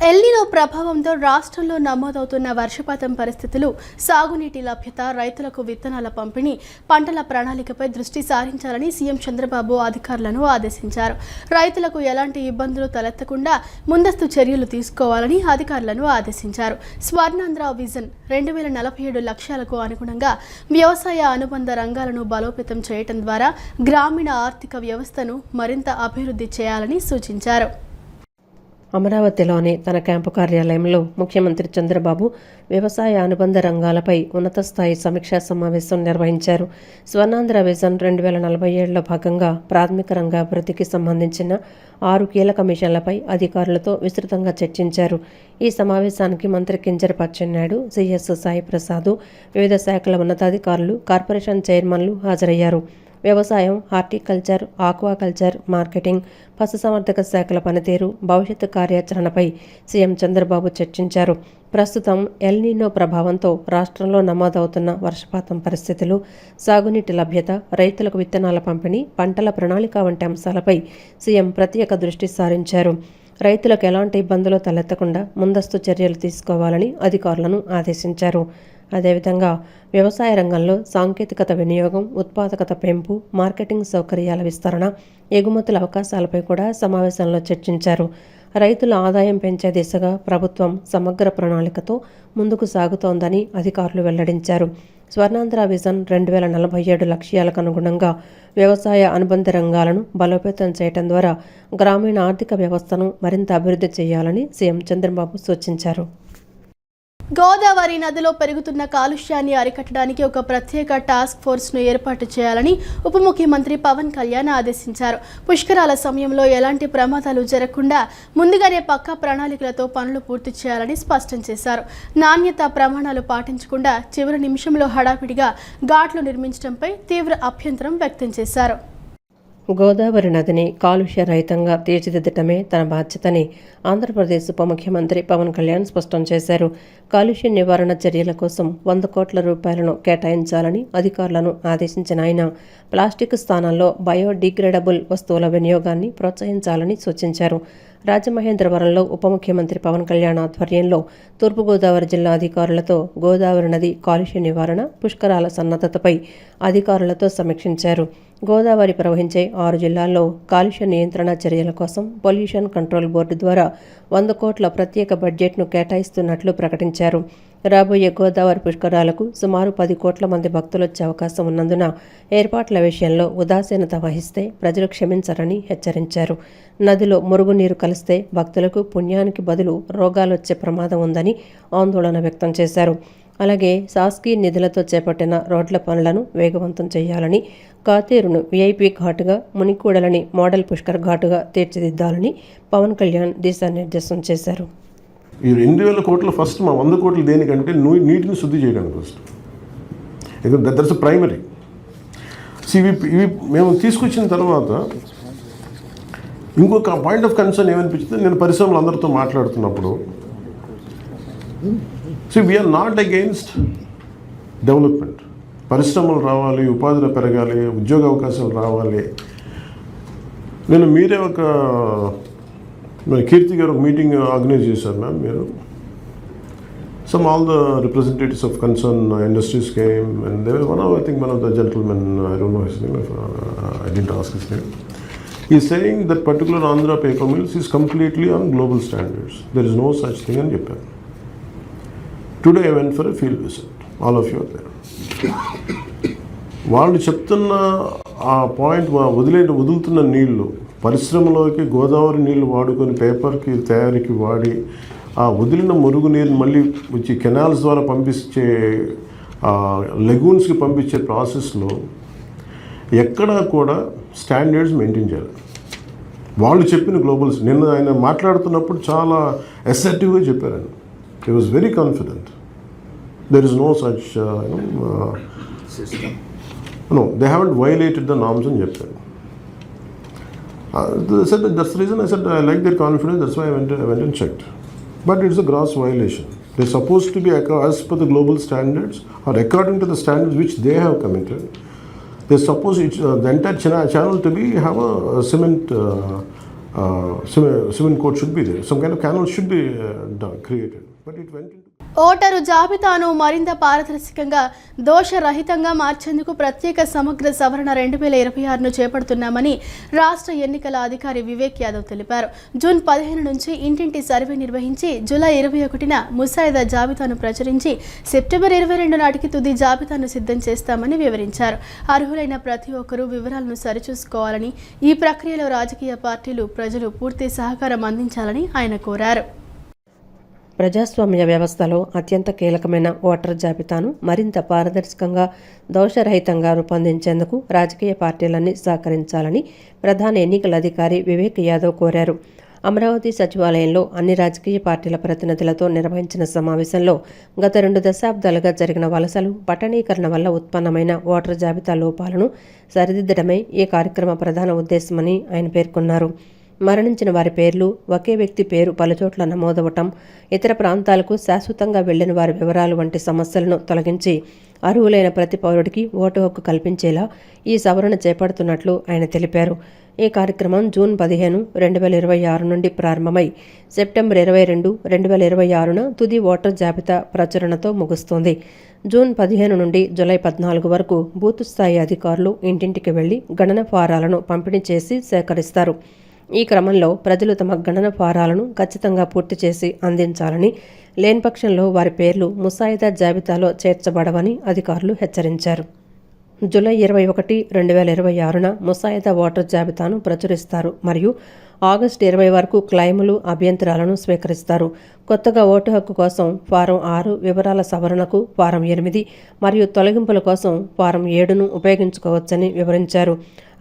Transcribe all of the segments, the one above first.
El Niño ప్రభావంతో రాష్ట్రంలో నమోదవుతున్న వర్షపాతం పరిస్థితులు, సాగునీటి లభ్యత, రైతులకు విత్తనాల పంపిణీ, పంటల ప్రణాళికపై దృష్టి సారించాలని సీఎం చంద్రబాబు అధికారులను ఆదేశించారు. రైతులకు ఎలాంటి ఇబ్బందులు తలెత్తకుండా ముందస్తు చర్యలు తీసుకోవాలని అధికారులను ఆదేశించారు. స్వర్ణాంధ్ర విజన్ 2047 లక్ష్యాలకు అనుగుణంగా వ్యవసాయ అనుబంధ రంగాలను బలోపేతం చేయడం ద్వారా గ్రామీణ ఆర్థిక వ్యవస్థను మరింత అభివృద్ధి చేయాలని సూచించారు. అమరావతిలోని తన క్యాంపు కార్యాలయంలో ముఖ్యమంత్రి చంద్రబాబు వ్యవసాయ అనుబంధ రంగాలపై ఉన్నత స్థాయి సమీక్షా సమావేశం నిర్వహించారు. స్వర్ణాంధ్ర విజన్ 2047లో భాగంగా ప్రాథమిక రంగ అభివృద్ధికి సంబంధించిన 6 కీలక మిషన్లపై అధికారులతో విస్తృతంగా చర్చించారు. ఈ సమావేశానికి మంత్రి కింజరాపు అచ్చెన్నాయుడు, సిఎస్ సాయి ప్రసాద్, వివిధ శాఖల ఉన్నతాధికారులు, కార్పొరేషన్ చైర్మన్లు హాజరయ్యారు. వ్యవసాయం, హార్టికల్చర్, ఆక్వాకల్చర్, మార్కెటింగ్, పశుసంవర్ధక శాఖల పనితీరు, భవిష్యత్తు కార్యాచరణపై సీఎం చంద్రబాబు చర్చించారు. ప్రస్తుతం ఎల్నినో ప్రభావంతో రాష్ట్రంలో నమోదవుతున్న వర్షపాతం పరిస్థితులు, సాగునీటి లభ్యత, రైతులకు విత్తనాల పంపిణీ, పంటల ప్రణాళిక వంటి అంశాలపై సీఎం ప్రత్యేక దృష్టి సారించారు. రైతులకు ఎలాంటి ఇబ్బందులు తలెత్తకుండా ముందస్తు చర్యలు తీసుకోవాలని అధికారులను ఆదేశించారు. అదేవిధంగా వ్యవసాయ రంగంలో సాంకేతికత వినియోగం, ఉత్పాదకత పెంపు, మార్కెటింగ్ సౌకర్యాల విస్తరణ, ఎగుమతుల అవకాశాలపై కూడా సమావేశంలో చర్చించారు. రైతుల ఆదాయం పెంచే దిశగా ప్రభుత్వం సమగ్ర ప్రణాళికతో ముందుకు సాగుతోందని అధికారులు వెల్లడించారు. స్వర్ణాంధ్ర విజన్ 2047 లక్ష్యాలకు అనుగుణంగా వ్యవసాయ అనుబంధ రంగాలను బలోపేతం చేయడం ద్వారా గ్రామీణ ఆర్థిక వ్యవస్థను మరింత అభివృద్ధి చేయాలని సీఎం చంద్రబాబు సూచించారు. గోదావరి నదిలో పెరుగుతున్న కాలుష్యాన్ని అరికట్టడానికి ఒక ప్రత్యేక టాస్క్ ఫోర్స్ను ఏర్పాటు చేయాలని ఉప ముఖ్యమంత్రి పవన్ కళ్యాణ్ ఆదేశించారు. పుష్కరాల సమయంలో ఎలాంటి ప్రమాదాలు జరగకుండా ముందుగానే పక్కా ప్రణాళికలతో పనులు పూర్తి చేయాలని స్పష్టం చేశారు. నాణ్యత ప్రమాణాలు పాటించకుండా చివరి నిమిషంలో హడావిడిగా ఘాట్లు నిర్మించడంపై తీవ్ర అభ్యంతరం వ్యక్తం చేశారు. గోదావరి నదిని కాలుష్య రహితంగా తీర్చిదిద్దటమే తన బాధ్యతని ఆంధ్రప్రదేశ్ ఉప ముఖ్యమంత్రి పవన్ కళ్యాణ్ స్పష్టం చేశారు. కాలుష్య నివారణ చర్యల కోసం 100 కోట్ల రూపాయలను కేటాయించాలని అధికారులను ఆదేశించిన ఆయన ప్లాస్టిక్ స్థానంలో బయోడిగ్రేడబుల్ వస్తువుల వినియోగాన్ని ప్రోత్సహించాలని సూచించారు. రాజమహేంద్రవరంలో ఉప ముఖ్యమంత్రి పవన్ కళ్యాణ్ ఆధ్వర్యంలో తూర్పుగోదావరి జిల్లా అధికారులతో గోదావరి నది కాలుష్య నివారణ, పుష్కరాల సన్నద్ధతపై అధికారులతో సమీక్షించారు. గోదావరి ప్రవహించే 6 జిల్లాల్లో కాలుష్య నియంత్రణ చర్యల కోసం పొల్యూషన్ కంట్రోల్ బోర్డు ద్వారా 100 కోట్ల ప్రత్యేక బడ్జెట్ను కేటాయిస్తున్నట్లు ప్రకటించారు. రాబోయే గోదావరి పుష్కరాలకు సుమారు 10 కోట్ల మంది భక్తులు వచ్చే అవకాశం ఉన్నందున ఏర్పాట్ల విషయంలో ఉదాసీనత వహిస్తే ప్రజలు క్షమించరని హెచ్చరించారు. నదిలో మురుగునీరు కలిస్తే భక్తులకు పుణ్యానికి బదులు రోగాలొచ్చే ప్రమాదం ఉందని ఆందోళన వ్యక్తం చేశారు. అలాగే శాసకీ నిధులతో చేపట్టిన రోడ్ల పనులను వేగవంతం చేయాలని, కాతేరును వీఐపీ ఘాటుగా, మునికూడలని మోడల్ పుష్కర్ ఘాటుగా తీర్చిదిద్దాలని పవన్ కళ్యాణ్ దిశానిర్దేశం చేశారు. ఈ 2000 కోట్లు ఫస్ట్ మా 100 కోట్లు దేనికంటే నీటిని శుద్ధి చేయడానికి ఫస్ట్, ఎందుకంటే దట్స్ ప్రైమరీ. ఇవి మేము తీసుకొచ్చిన తర్వాత ఇంకొక పాయింట్ ఆఫ్ కన్సర్న్ ఏమనిపించింది, నేను పరిశ్రమలు అందరితో మాట్లాడుతున్నప్పుడు వీఆర్ నాట్ అగెయిన్స్ట్ డెవలప్మెంట్. పరిశ్రమలు రావాలి, ఉపాధిలో పెరగాలి, ఉద్యోగ అవకాశాలు రావాలి. మీరే ఒక కీర్తి గారు ఒక మీటింగ్ ఆర్గనైజ్ చేశారు మ్యామ్ మీరు. All the representatives of concern industries came and they were I think one of the gentlemen, I don't know his name, I didn't ask his name. He is saying that particular Andhra paper mills is completely on global standards. There is no such thing in Japan. Today I went for a field visit. All of you are there. వాళ్ళు చెప్తున్న ఆ point, వదులుతున్న నీళ్లు పరిశ్రమలోకి గోదావరి నీళ్లు వాడుకొని పేపర్కి తయారీకి వాడి ఆ వదిలిన మురుగు నీళ్ళు మళ్ళీ వచ్చి కెనాల్స్ ద్వారా పంపించే లెగూన్స్కి పంపించే ప్రాసెస్లో ఎక్కడా కూడా స్టాండర్డ్స్ మెయింటైన్ చేయాలి. వాళ్ళు చెప్పిన గ్లోబల్స్ నిన్న ఆయన మాట్లాడుతున్నప్పుడు చాలా అసర్టివ్గా చెప్పారండి. He was very confident. There is no such system. No, they haven't violated the norms and చెప్పారు. They said that's the reason I said I like their confidence, that's why I went and checked. But it's a gross violation. They're supposed to be as per the global standards or according to the standards which they have committed. They're supposed the entire channel to be have a cement cement court should be there. Some kind of canal should be created. But it went into... voter జాబితాను మరింత పారదర్శకంగా దోషరహితంగా మార్చేందుకు ప్రత్యేక సమగ్ర సవరణ 2026ను చేపడుతున్నామని రాష్ట్ర ఎన్నికల అధికారి వివేక్ యాదవ్ తెలిపారు. జూన్ 15 నుంచి ఇంటింటి సర్వే నిర్వహించి జూలై 21న ముసాయిదా జాబితాను ప్రచురించి సెప్టెంబర్ 22 నాటికి తుది జాబితాను సిద్ధం చేస్తామని వివరించారు. అర్హులైన ప్రతి ఒక్కరూ వివరాలను సరిచూసుకోవాలని, ఈ ప్రక్రియలో రాజకీయ పార్టీలు, ప్రజలు పూర్తి సహకారం అందించాలని ఆయన కోరారు. ప్రజాస్వామ్య వ్యవస్థలో అత్యంత కీలకమైన ఓటర్ జాబితాను మరింత పారదర్శకంగా, దోషరహితంగా రూపొందించేందుకు రాజకీయ పార్టీలన్నీ సహకరించాలని ప్రధాన ఎన్నికల అధికారి వివేక్ యాదవ్ కోరారు. అమరావతి సచివాలయంలో అన్ని రాజకీయ పార్టీల ప్రతినిధులతో నిర్వహించిన సమావేశంలో గత 2 దశాబ్దాలుగా జరిగిన వలసలు, పట్టణీకరణ వల్ల ఉత్పన్నమైన ఓటర్ జాబితా లోపాలను సరిదిద్దడమే ఈ కార్యక్రమ ప్రధాన ఉద్దేశమని ఆయన పేర్కొన్నారు. మరణించిన వారి పేర్లు, ఒకే వ్యక్తి పేరు పలుచోట్ల నమోదవటం, ఇతర ప్రాంతాలకు శాశ్వతంగా వెళ్లిన వారి వివరాలు వంటి సమస్యలను తొలగించి అర్హులైన ప్రతి పౌరుడికి ఓటు హక్కు కల్పించేలా ఈ సవరణ చేపడుతున్నట్లు ఆయన తెలిపారు. ఈ కార్యక్రమం జూన్ 15, 2026 నుండి ప్రారంభమై సెప్టెంబర్ 22, 2026న తుది ఓటర్ జాబితా ప్రచురణతో ముగుస్తుంది. జూన్ 15 నుండి జూలై 14 వరకు బూత్ స్థాయి అధికారులు ఇంటింటికి వెళ్లి గణన ఫారాలను పంపిణీ చేసి సేకరిస్తారు. ఈ క్రమంలో ప్రజలు తమ గణన ఫారాలను ఖచ్చితంగా పూర్తి చేసి అందించాలని, లేని పక్షంలో వారి పేర్లు ముసాయిదా జాబితాలో చేర్చబడవని అధికారులు హెచ్చరించారు. జూలై 21, 2026న ముసాయిదా ఓటర్ జాబితాను ప్రచురిస్తారు మరియు ఆగస్టు 20 వరకు క్లెయిములు, అభ్యంతరాలను స్వీకరిస్తారు. కొత్తగా ఓటు హక్కు కోసం ఫారం 6, వివరాల సవరణకు ఫారం 8 మరియు తొలగింపుల కోసం ఫారం 7ను ఉపయోగించుకోవచ్చని వివరించారు.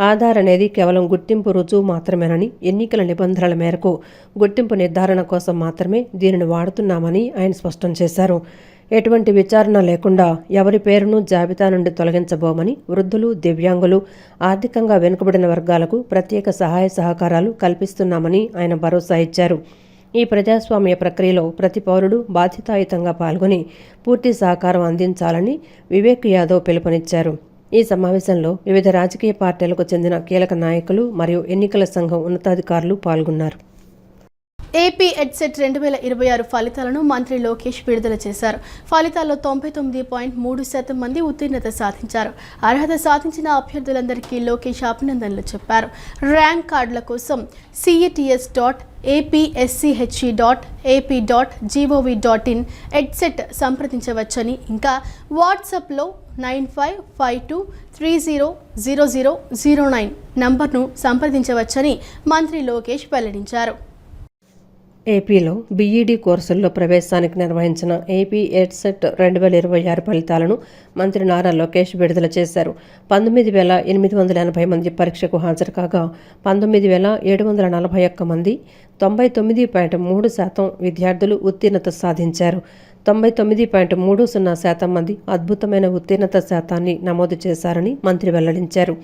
ఆధార్ అనేది కేవలం గుర్తింపు రుజువు మాత్రమేనని, ఎన్నికల నిబంధనల మేరకు గుర్తింపు నిర్ధారణ కోసం మాత్రమే దీనిని వాడుతున్నామని ఆయన స్పష్టం చేశారు. ఎటువంటి విచారణ లేకుండా ఎవరి పేరును జాబితా నుండి తొలగించబోమని, వృద్ధులు, దివ్యాంగులు, ఆర్థికంగా వెనుకబడిన వర్గాలకు ప్రత్యేక సహాయ సహకారాలు కల్పిస్తున్నామని ఆయన భరోసా ఇచ్చారు. ఈ ప్రజాస్వామ్య ప్రక్రియలో ప్రతి పౌరుడు బాధ్యతాయుతంగా పాల్గొని పూర్తి సహకారం అందించాలని వివేక్ యాదవ్ పిలుపునిచ్చారు. ఈ సమావేశంలో వివిధ రాజకీయ పార్టీలకు చెందిన కీలక నాయకులు మరియు ఎన్నికల సంఘం ఉన్నతాధికారులు పాల్గొన్నారు. ఏపీ ఎడ్సెట్ 2026 ఫలితాలను మంత్రి లోకేష్ విడుదల చేశారు. ఫలితాల్లో 99.3% మంది ఉత్తీర్ణత సాధించారు. అర్హత సాధించిన అభ్యర్థులందరికీ లోకేష్ అభినందనలు చెప్పారు. ర్యాంక్ కార్డుల కోసం CETS.APSCHE.AP.gov.in ఎడ్సెట్ సంప్రదించవచ్చని, ఇంకా వాట్సాప్లో 9552300009 నంబర్ను సంప్రదించవచ్చని మంత్రి లోకేష్ వెల్లడించారు. ఏపీలో బీఈడీ కోర్సుల్లో ప్రవేశానికి నిర్వహించిన ఏపీ ఎడ్సెట్ 2026 ఫలితాలను మంత్రి నారా లోకేష్ విడుదల చేశారు. 19,880 మంది పరీక్షకు హాజరు కాగా 19,741 మంది 99.3% విద్యార్థులు ఉత్తీర్ణత సాధించారు. 99.30% మంది అద్భుతమైన ఉత్తీర్ణత శాతాన్ని నమోదు చేశారని మంత్రి వెల్లడించారు.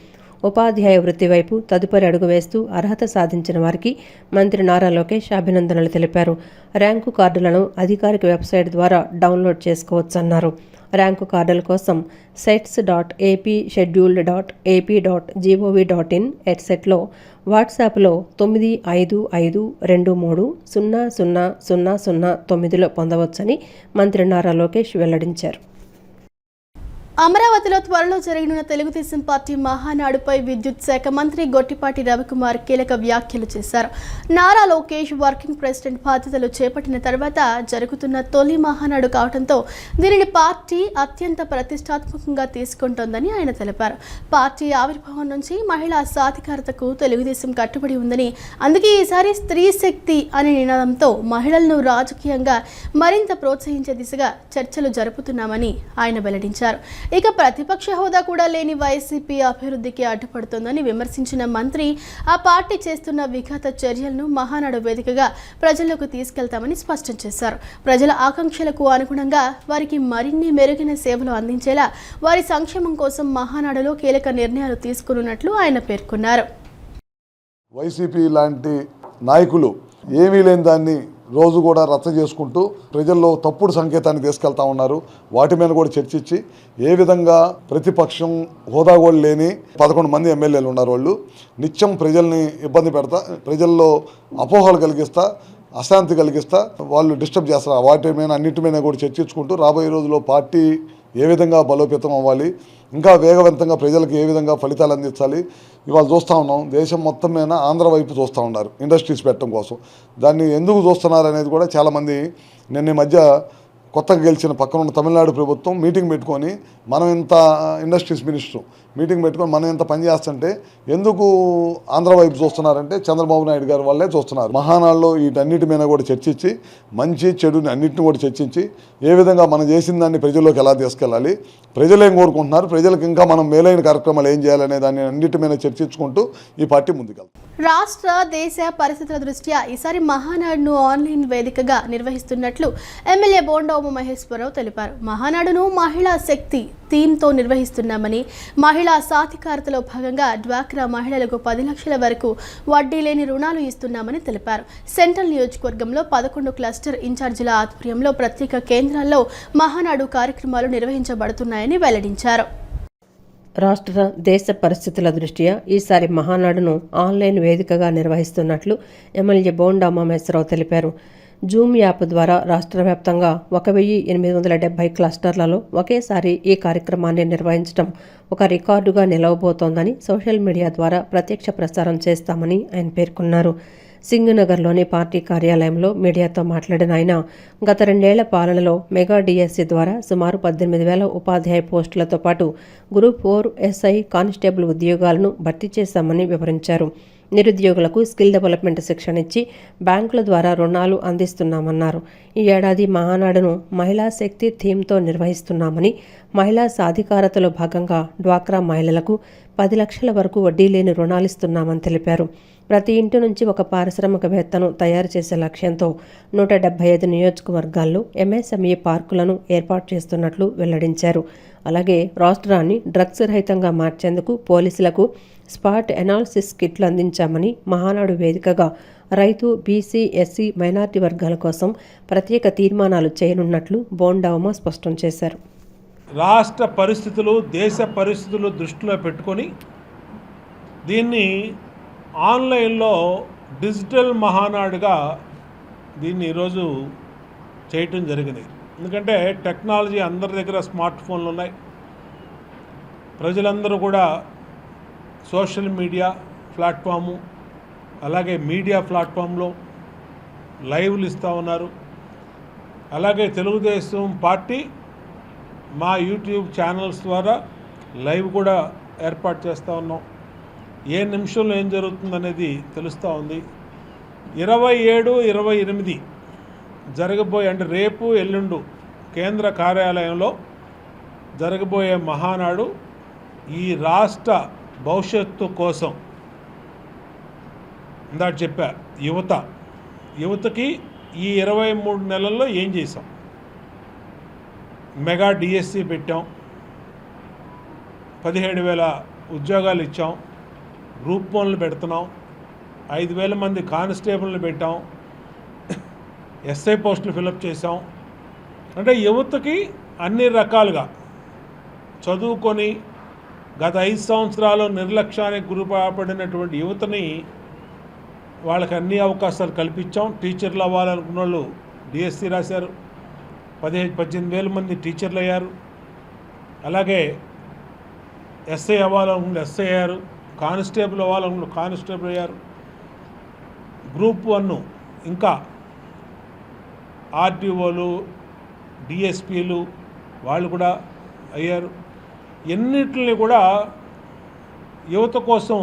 ఉపాధ్యాయ వృత్తి వైపు తదుపరి అడుగు వేస్తూ అర్హత సాధించిన వారికి మంత్రి నారా లోకేష్ అభినందనలు తెలిపారు. ర్యాంకు కార్డులను అధికారిక వెబ్సైట్ ద్వారా డౌన్లోడ్ చేసుకోవచ్చన్నారు. ర్యాంకు కార్డుల కోసం sets.apscheduled.ap.gov.in ఎడ్సెట్లో వాట్సాప్లో 955223000009లో పొందవచ్చని మంత్రి నారా లోకేష్ వెల్లడించారు. అమరావతిలో త్వరలో జరగనున్న తెలుగుదేశం పార్టీ మహానాడుపై విద్యుత్ శాఖ మంత్రి గొట్టిపాటి రవికుమార్ కీలక వ్యాఖ్యలు చేశారు. నారా లోకేష్ వర్కింగ్ ప్రెసిడెంట్ బాధ్యతలు చేపట్టిన తర్వాత జరుగుతున్న తొలి మహానాడు కావడంతో దీనిని పార్టీ అత్యంత ప్రతిష్టాత్మకంగా తీసుకుంటోందని ఆయన తెలిపారు. పార్టీ ఆవిర్భావం నుంచి మహిళా సాధికారతకు తెలుగుదేశం కట్టుబడి ఉందని, అందుకే ఈసారి స్త్రీ శక్తి అనే నినాదంతో మహిళలను రాజకీయంగా మరింత ప్రోత్సహించే దిశగా చర్చలు జరుపుతున్నామని ఆయన వెల్లడించారు. ఇక ప్రతిపక్ష హోదా కూడా లేని వైసీపీ అభివృద్ధికి అడ్డుపడుతోందని విమర్శించిన మంత్రి ఆ పార్టీ చేస్తున్న విఘాత చర్యలను మహానాడు వేదికగా ప్రజల్లోకి తీసుకెళ్తామని స్పష్టం చేశారు. ప్రజల ఆకాంక్షలకు అనుగుణంగా వారికి మరిన్ని మెరుగైన సేవలు అందించేలా వారి సంక్షేమం కోసం మహానాడులో కీలక నిర్ణయాలు తీసుకున్నట్లు ఆయన పేర్కొన్నారు. వైసీపీ లాంటి నాయకులు ఏమీ లేని దాన్ని రోజు కూడా రచ్చ చేసుకుంటూ ప్రజల్లో తప్పుడు సంకేతాన్ని తీసుకెళ్తా ఉన్నారు. వాటి మీద కూడా చర్చించి ఏ విధంగా ప్రతిపక్షం హోదా కూడా లేని 11 మంది ఎమ్మెల్యేలు ఉన్నారు. వాళ్ళు నిత్యం ప్రజల్ని ఇబ్బంది పెడతా, ప్రజల్లో అపోహలు కలిగిస్తా, అశాంతి కలిగిస్తా వాళ్ళు డిస్టర్బ్ చేస్తారు. వాటి మీద అన్నిటి మీద కూడా చర్చించుకుంటూ రాబోయే రోజుల్లో పార్టీ ఏ విధంగా బలోపేతం అవ్వాలి, ఇంకా వేగవంతంగా ప్రజలకు ఏ విధంగా ఫలితాలు అందించాలి. ఇవాళ చూస్తూ ఉన్నాం, దేశం మొత్తం మీద ఆంధ్ర వైపు చూస్తూ ఉన్నారు ఇండస్ట్రీస్ పెట్టడం కోసం. దాన్ని ఎందుకు చూస్తున్నారు అనేది కూడా చాలామంది నిన్న మధ్య కొత్తగా గెలిచిన పక్కన ఉన్న తమిళనాడు ప్రభుత్వం మీటింగ్ పెట్టుకొని మనం ఇంత ఇండస్ట్రీస్ మినిస్టర్ మీటింగ్ పెట్టుకొని మనం ఎంత పని చేస్తుంటే ఎందుకు ఆంధ్ర వైపు చూస్తున్నారంటే చంద్రబాబు నాయుడు గారు వాళ్ళే చూస్తున్నారు. మహానాడులో వీటన్నిటి మీద కూడా చర్చించి మంచి చెడుని అన్నింటిని కూడా చర్చించి ఏ విధంగా మనం చేసిన దాన్ని ప్రజల్లోకి ఎలా తీసుకెళ్ళాలి, ప్రజలు ఏం కోరుకుంటున్నారు, ప్రజలకు ఇంకా మనం మేలైన కార్యక్రమాలు ఏం చేయాలనే దాన్ని అన్నిటి మీద చర్చించుకుంటూ ఈ పార్టీ ముందుకెళ్తాం. రాష్ట్ర దేశ పరిస్థితుల దృష్ట్యా ఈసారి మహానాడును ఆన్లైన్ వేదికగా నిర్వహిస్తున్నట్లు ఎమ్మెల్యే బోండా ఉమామహేశ్వరరావు తెలిపారు. మహానాడును మహిళా శక్తి థీమ్తో నిర్వహిస్తున్నామని, మహిళా సాధికారతలో భాగంగా డ్వాక్రా మహిళలకు 10 లక్షల వరకు వడ్డీ లేని రుణాలు ఇస్తున్నామని తెలిపారు. సెంట్రల్ నియోజకవర్గంలో 11 క్లస్టర్ ఇన్ఛార్జీల ఆధ్వర్యంలో ప్రత్యేక కేంద్రాల్లో మహానాడు కార్యక్రమాలు నిర్వహించబడుతున్నాయని వెల్లడించారు. రాష్ట్ర దేశ పరిస్థితుల దృష్ట్యా ఈసారి మహానాడును ఆన్లైన్ వేదికగా నిర్వహిస్తున్నట్లు ఎమ్మెల్యే బోండా ఉమామహేశ్వరరావు తెలిపారు. జూమ్ యాప్ ద్వారా రాష్ట్ర వ్యాప్తంగా 1870 క్లస్టర్లలో ఒకేసారి ఈ కార్యక్రమాన్ని నిర్వహించడం ఒక రికార్డుగా నిలవబోతోందని సోషల్ మీడియా ద్వారా ప్రత్యక్ష ప్రసారం చేస్తామని ఆయన పేర్కొన్నారు. సింగనగర్లోని పార్టీ కార్యాలయంలో మీడియాతో మాట్లాడిన ఆయన గత 2 ఏళ్ల పాలనలో మెగా డిఎస్సి ద్వారా సుమారు 18,000 ఉపాధ్యాయ పోస్టులతో పాటు గ్రూప్ 4 ఎస్ఐ కానిస్టేబుల్ ఉద్యోగాలను భర్తీ చేశామని వివరించారు. నిరుద్యోగులకు స్కిల్ డెవలప్మెంట్ శిక్షణ ఇచ్చి బ్యాంకుల ద్వారా రుణాలు అందిస్తున్నామన్నారు. ఈ ఏడాది మహానాడును మహిళా శక్తి థీమ్తో నిర్వహిస్తున్నామని, మహిళా సాధికారతలో భాగంగా డ్వాక్రా మహిళలకు 10 లక్షల వరకు వడ్డీ లేని రుణాలిస్తున్నామని తెలిపారు. ప్రతి ఇంటి నుంచి ఒక పారిశ్రామికవేత్తను తయారు చేసే లక్ష్యంతో 175 నియోజకవర్గాల్లో ఎంఎస్ఎంఈ పార్కులను ఏర్పాటు చేస్తున్నట్లు వెల్లడించారు. అలాగే రాష్ట్రాన్ని డ్రగ్స్ రహితంగా మార్చేందుకు పోలీసులకు స్పాట్ ఎనాలిసిస్ కిట్లు అందించామని, మహానాడు వేదికగా రైతు, బీసీ, ఎస్సీ, మైనార్టీ వర్గాల కోసం ప్రత్యేక తీర్మానాలు చేయనున్నట్లు బోండా ఉమా స్పష్టం చేశారు. రాష్ట్ర పరిస్థితులు, దేశ పరిస్థితులు దృష్టిలో పెట్టుకొని దీన్ని ఆన్లైన్లో డిజిటల్ మహానాడుగా దీన్ని ఈరోజు చేయటం జరిగింది. ఎందుకంటే టెక్నాలజీ అందరి దగ్గర స్మార్ట్ ఫోన్లు ఉన్నాయి. ప్రజలందరూ కూడా సోషల్ మీడియా ప్లాట్ఫాము, అలాగే మీడియా ప్లాట్ఫామ్లో లైవ్లు ఇస్తూ ఉన్నారు. అలాగే తెలుగుదేశం పార్టీ మా యూట్యూబ్ ఛానల్స్ ద్వారా లైవ్ కూడా ఏర్పాటు చేస్తూ ఉన్నాం. ఏ నిమిషంలో ఏం జరుగుతుందనేది తెలుస్తూ ఉంది. 27, 28 జరగబోయే, అంటే రేపు ఎల్లుండు కేంద్ర కార్యాలయంలో జరగబోయే మహానాడు ఈ రాష్ట్ర భవిష్యత్తు కోసం, ఇందాక చెప్పా, యువతకి ఈ 23 నెలల్లో ఏం చేసాం. మెగా డిఎస్సి పెట్టాం, 17,000 ఉద్యోగాలు ఇచ్చాం, గ్రూప్ 1లు పెడుతున్నాం, 5,000 మంది కానిస్టేబుల్ని పెట్టాం, ఎస్ఐ పోస్టులు ఫిలప్ చేసాం. అంటే యువతకి అన్ని రకాలుగా చదువుకొని గత 5 సంవత్సరాలు నిర్లక్ష్యానికి గురిపడినటువంటి యువతని వాళ్ళకి అన్ని అవకాశాలు కల్పించాం. టీచర్లు అవ్వాలనుకున్న వాళ్ళు డిఎస్సి రాశారు, 18,000 మంది టీచర్లు అయ్యారు. అలాగే ఎస్ఐ అవ్వాలనుకున్న ఎస్ఐ అయ్యారు, కానిస్టేబుల్ అవ్వాలనుకున్న కానిస్టేబుల్ అయ్యారు. గ్రూప్ 1 ఇంకా ఆర్టీఓలు, డిఎస్పీలు వాళ్ళు కూడా అయ్యారు. ఎన్నిటిని కూడా యువత కోసం,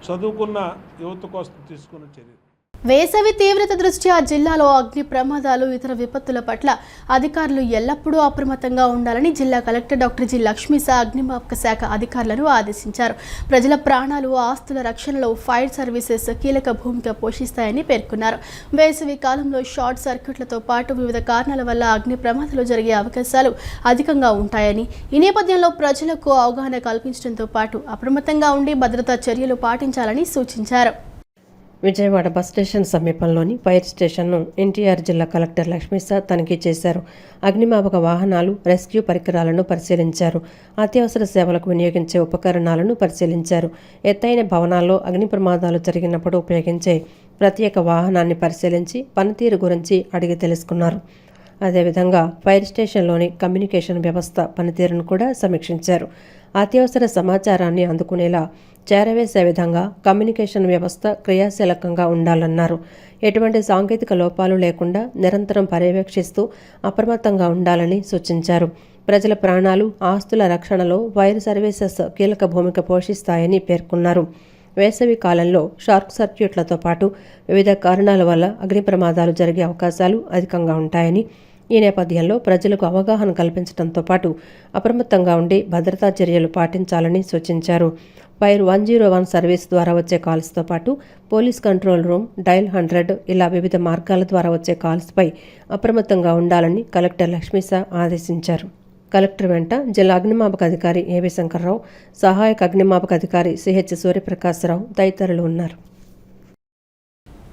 చదువుకున్న యువత కోసం తీసుకున్న చర్య. వేసవి తీవ్రత దృష్ట్యా జిల్లాలో అగ్ని ప్రమాదాలు, ఇతర విపత్తుల పట్ల అధికారులు ఎల్లప్పుడూ అప్రమత్తంగా ఉండాలని జిల్లా కలెక్టర్ డాక్టర్ జి లక్ష్మీసా అగ్నిమాపక శాఖ అధికారులను ఆదేశించారు. ప్రజల ప్రాణాలు, ఆస్తుల రక్షణలో ఫైర్ సర్వీసెస్ కీలక భూమిక పోషిస్తాయని పేర్కొన్నారు. వేసవి కాలంలో షార్ట్ సర్క్యూట్లతో పాటు వివిధ కారణాల వల్ల అగ్ని ప్రమాదాలు జరిగే అవకాశాలు అధికంగా ఉంటాయని, ఈ నేపథ్యంలో ప్రజలకు అవగాహన కల్పించడంతో పాటు అప్రమత్తంగా ఉండి భద్రతా చర్యలు పాటించాలని సూచించారు. విజయవాడ బస్ స్టేషన్ సమీపంలోని ఫైర్ స్టేషన్ను ఎన్టీఆర్ జిల్లా కలెక్టర్ లక్ష్మీసా తనిఖీ చేశారు. అగ్నిమాపక వాహనాలు, రెస్క్యూ పరికరాలను పరిశీలించారు. అత్యవసర సేవలకు వినియోగించే ఉపకరణాలను పరిశీలించారు. ఎత్తైన భవనాల్లో అగ్ని ప్రమాదాలు జరిగినప్పుడు ఉపయోగించే ప్రత్యేక వాహనాన్ని పరిశీలించి పనితీరు గురించి అడిగి తెలుసుకున్నారు. అదేవిధంగా ఫైర్ స్టేషన్లోని కమ్యూనికేషన్ వ్యవస్థ పనితీరును కూడా సమీక్షించారు. అత్యవసర సమాచారాన్ని అందుకునేలా చేరవేసే విధంగా కమ్యూనికేషన్ వ్యవస్థ క్రియాశీలకంగా ఉండాలన్నారు. ఎటువంటి సాంకేతిక లోపాలు లేకుండా నిరంతరం పర్యవేక్షిస్తూ అప్రమత్తంగా ఉండాలని సూచించారు. ప్రజల ప్రాణాలు, ఆస్తుల రక్షణలో ఫైర్ సర్వీసెస్ కీలక భూమిక పోషిస్తాయని పేర్కొన్నారు. వేసవి కాలంలో షార్ట్ సర్క్యూట్లతో పాటు వివిధ కారణాల వల్ల అగ్ని ప్రమాదాలు జరిగే అవకాశాలు అధికంగా ఉంటాయని, ఈ నేపథ్యంలో ప్రజలకు అవగాహన కల్పించడంతో పాటు అప్రమత్తంగా ఉండి భద్రతా చర్యలు పాటించాలని సూచించారు. ఫైర్ 101 సర్వీస్ ద్వారా వచ్చే కాల్స్తో పాటు పోలీస్ కంట్రోల్ రూమ్, డయల్ 100 ఇలా వివిధ మార్గాల ద్వారా వచ్చే కాల్స్పై అప్రమత్తంగా ఉండాలని కలెక్టర్ లక్ష్మీసా ఆదేశించారు. కలెక్టర్ వెంట జిల్లా అగ్నిమాపక అధికారి ఏవి శంకర్రావు, సహాయక అగ్నిమాపక అధికారి సిహెచ్ సూర్యప్రకాశ్రావు తదితరులు ఉన్నారు.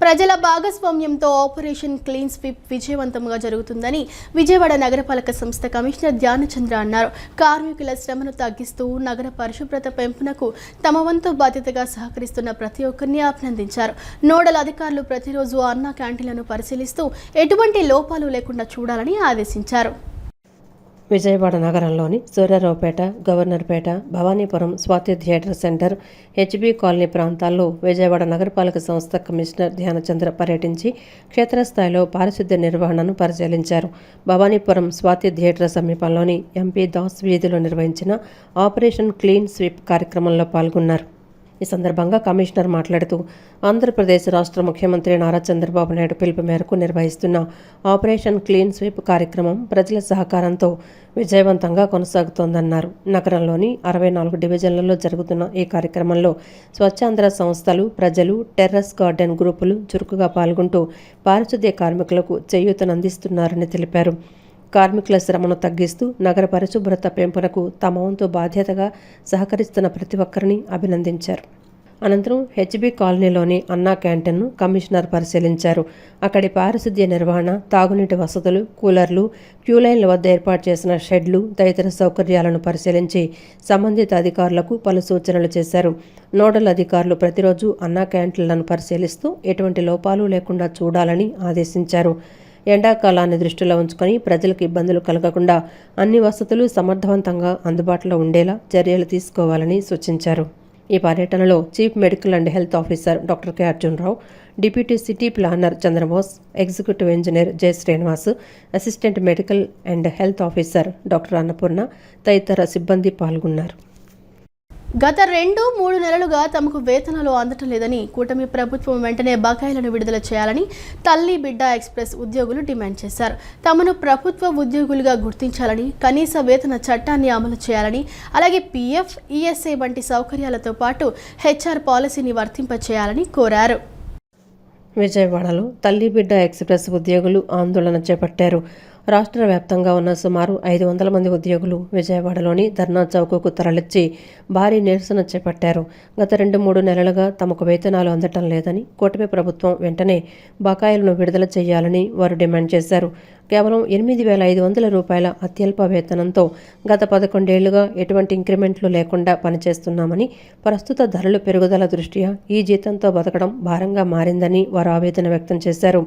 ప్రజల భాగస్వామ్యంతో ఆపరేషన్ క్లీన్ స్వీప్ విజయవంతంగా జరుగుతుందని విజయవాడ నగరపాలక సంస్థ కమిషనర్ ధ్యానచంద్ర అన్నారు. కార్మికుల శ్రమను తగ్గిస్తూ నగర పరిశుభ్రత పెంపునకు తమ వంతు బాధ్యతగా సహకరిస్తున్న ప్రతి ఒక్కరిని అభినందించారు. నోడల్ అధికారులు ప్రతిరోజు అన్నా క్యాంటీన్లను పరిశీలిస్తూ ఎటువంటి లోపాలు లేకుండా చూడాలని ఆదేశించారు. విజయవాడ నగరంలోని Suryaraopeta, Governorpet, Bhavanipuram, Swathi theatre centre, HB colony ప్రాంతాల్లో విజయవాడ నగరపాలక సంస్థ కమిషనర్ ధ్యానచంద్ర పర్యటించి క్షేత్రస్థాయిలో పారిశుద్ధ్య నిర్వహణను పరిశీలించారు. భవానీపురం స్వాతి థియేటర్ సమీపంలోని ఎంపీ దాస్ వీధిలో నిర్వహించిన ఆపరేషన్ క్లీన్ స్వీప్ కార్యక్రమంలో పాల్గొన్నారు. ఈ సందర్భంగా కమిషనర్ మాట్లాడుతూ ఆంధ్రప్రదేశ్ రాష్ట్ర ముఖ్యమంత్రి నారా చంద్రబాబు నాయుడు పిలుపు మేరకు నిర్వహిస్తున్న ఆపరేషన్ క్లీన్ స్వీప్ కార్యక్రమం ప్రజల సహకారంతో విజయవంతంగా కొనసాగుతోందన్నారు. నగరంలోని 64 డివిజన్లలో జరుగుతున్న ఈ కార్యక్రమంలో స్వచ్ఛాంధ్ర సంస్థలు, ప్రజలు, టెర్రస్ గార్డెన్ గ్రూపులు చురుకుగా పాల్గొంటూ పారిశుద్ధ్య కార్మికులకు చేయూతనందిస్తున్నారని తెలిపారు. కార్మికుల శ్రమను తగ్గిస్తూ నగర పరిశుభ్రత పెంపునకు తమ వంతు బాధ్యతగా సహకరిస్తున్న ప్రతి ఒక్కరిని అభినందించారు. అనంతరం హెచ్బీ కాలనీలోని అన్నా క్యాంటీన్ను కమిషనర్ పరిశీలించారు. అక్కడి పారిశుద్ధ్య నిర్వహణ, తాగునీటి వసతులు, కూలర్లు, క్యూలైన్ల వద్ద ఏర్పాటు చేసిన షెడ్లు తదితర సౌకర్యాలను పరిశీలించి సంబంధిత అధికారులకు పలు సూచనలు చేశారు. నోడల్ అధికారులు ప్రతిరోజు అన్నా క్యాంటీన్లను పరిశీలిస్తూ ఎటువంటి లోపాలు లేకుండా చూడాలని ఆదేశించారు. ఎండాకాలాన్ని దృష్టిలో ఉంచుకొని ప్రజలకు ఇబ్బందులు కలగకుండా అన్ని వసతులు సమర్థవంతంగా అందుబాటులో ఉండేలా చర్యలు తీసుకోవాలని సూచించారు. ఈ పర్యటనలో chief medical and health officer doctor K Arjuna Rao, deputy city planner Chandrabose, executive engineer J Srinivas, assistant medical and health officer doctor Annapurna తదితర సిబ్బంది పాల్గొన్నారు. గత 2-3 నెలలుగా తమకు వేతనాలు అందటం లేదని కూటమి ప్రభుత్వం వెంటనే బకాయిలను విడుదల చేయాలని తల్లి బిడ్డ ఎక్స్ప్రెస్ ఉద్యోగులు డిమాండ్ చేశారు. తమను ప్రభుత్వ ఉద్యోగులుగా గుర్తించాలని, కనీస వేతన చట్టాన్ని అమలు చేయాలని, అలాగే పీఎఫ్, ఈఎస్ఐ వంటి సౌకర్యాలతో పాటు హెచ్ఆర్ పాలసీని వర్తింపచేయాలని కోరారు. విజయవాడలో తల్లి బిడ్డ ఎక్స్ప్రెస్ ఉద్యోగులు ఆందోళన చేపట్టారు. రాష్ట్ర వ్యాప్తంగా ఉన్న సుమారు 500 మంది ఉద్యోగులు విజయవాడలోని ధర్నా చౌకకు తరలిచ్చి భారీ నిరసన చేపట్టారు. గత 2-3 నెలలుగా తమకు వేతనాలు అందటం లేదని, కూటమి ప్రభుత్వం వెంటనే బకాయిలను విడుదల చేయాలని వారు డిమాండ్ చేశారు. కేవలం 8,500 రూపాయల అత్యల్ప వేతనంతో గత 11 ఏళ్లుగా ఎటువంటి ఇంక్రిమెంట్లు లేకుండా పనిచేస్తున్నామని, ప్రస్తుత ధరలు పెరుగుదల దృష్ట్యా ఈ జీతంతో బతకడం భారంగా మారిందని వారు ఆవేదన వ్యక్తం చేశారు.